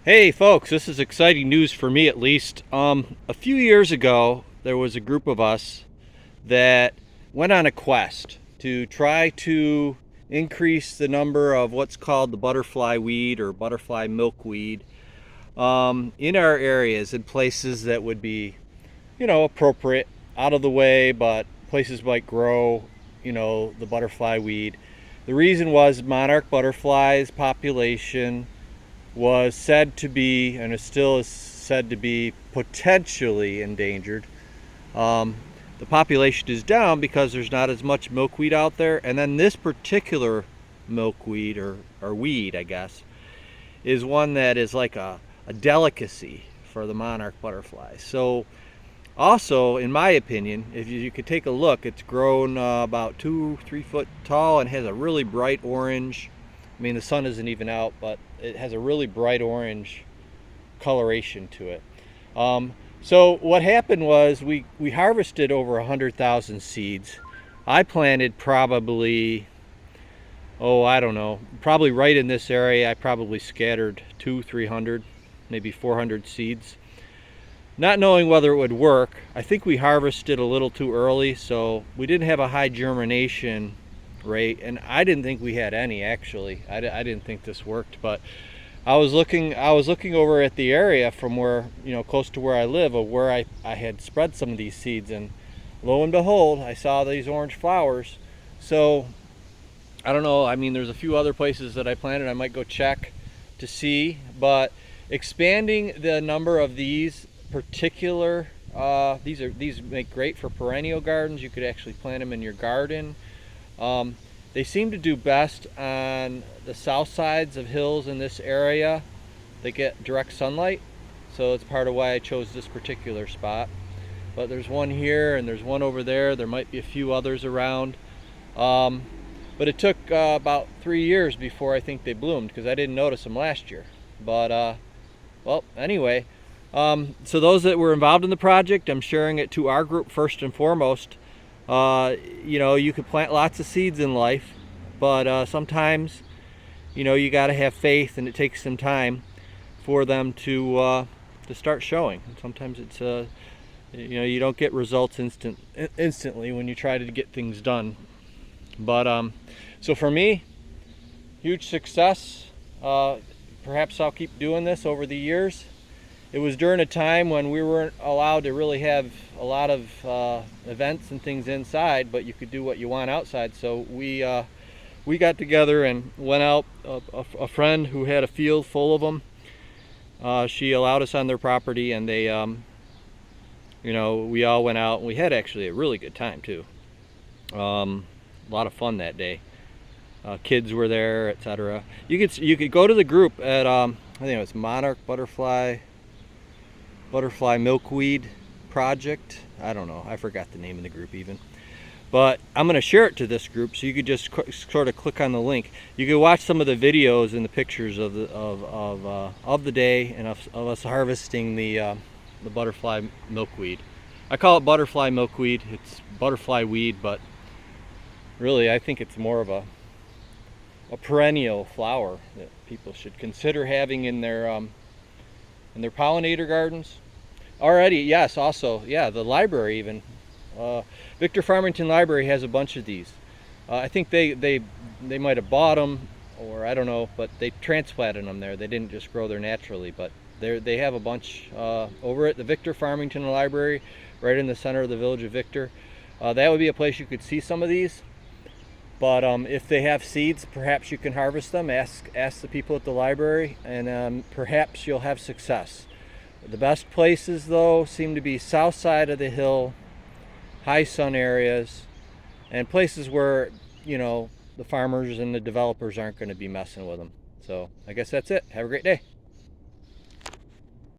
Hey folks, this is exciting news for me at least. A few years ago, there was a group of us that went on a quest to try to increase the number of what's called the butterfly weed or butterfly milkweed in our areas in places that would be, appropriate, out of the way, but places might grow, the butterfly weed. The reason was monarch butterflies population was said to be, and it still is said to be, potentially endangered. Um, the population is down because there's not as much milkweed out there, and then this particular milkweed or weed, I guess, is one that is like a delicacy for the monarch butterflies. So, also, in my opinion, if you could take a look, it's grown about 2-3 foot tall and has a really bright orange. I mean, the sun isn't even out, but it has a really bright orange coloration to it. So what happened was we harvested over 100,000 seeds. I planted probably, I don't know, probably right in this area. I probably scattered 200-300, maybe 400 seeds. Not knowing whether it would work, I think we harvested a little too early, so we didn't have a high germination rate, and I didn't think we had any actually. I didn't think this worked, but I was looking over at the area from where, close to where I live, of where I had spread some of these seeds, and lo and behold, I saw these orange flowers. So I don't know, I mean, there's a few other places that I planted. I might go check to see, but expanding the number of these particular these make great for perennial gardens. You could actually plant them in your garden. They seem to do best on the south sides of hills in this area. They get direct sunlight, so it's part of why I chose this particular spot. But there's one here and there's one over there. There might be a few others around. But it took about 3 years before I think they bloomed, because I didn't notice them last year. But well, anyway, so those that were involved in the project, I'm sharing it to our group first and foremost. You could plant lots of seeds in life, but sometimes, you got to have faith, and it takes some time for them to start showing. And sometimes it's you don't get results instantly when you try to get things done. But so for me, huge success. Perhaps I'll keep doing this over the years. It was during a time when we weren't allowed to really have a lot of events and things inside, but you could do what you want outside. So we got together and went out. A friend who had a field full of them, she allowed us on their property, and they, we all went out, and we had actually a really good time too. A lot of fun that day. Kids were there, etc. You could go to the group at I think it was Monarch Butterfly Milkweed Project. I don't know, I forgot the name of the group even, but I'm going to share it to this group, so you could just sort of click on the link. You can watch some of the videos and the pictures of the day, and of us harvesting the butterfly milkweed. I call it butterfly milkweed. It's butterfly weed, but really I think it's more of a perennial flower that people should consider having in their pollinator gardens. Already, yes, also, yeah, the library even. Victor Farmington Library has a bunch of these. I think they might have bought them, or I don't know, but they transplanted them there. They didn't just grow there naturally, but they have a bunch over at the Victor Farmington Library, right in the center of the village of Victor. That would be a place you could see some of these. But if they have seeds, perhaps you can harvest them. Ask the people at the library, and perhaps you'll have success. The best places, though, seem to be south side of the hill, high sun areas, and places where, the farmers and the developers aren't going to be messing with them. So I guess that's it. Have a great day.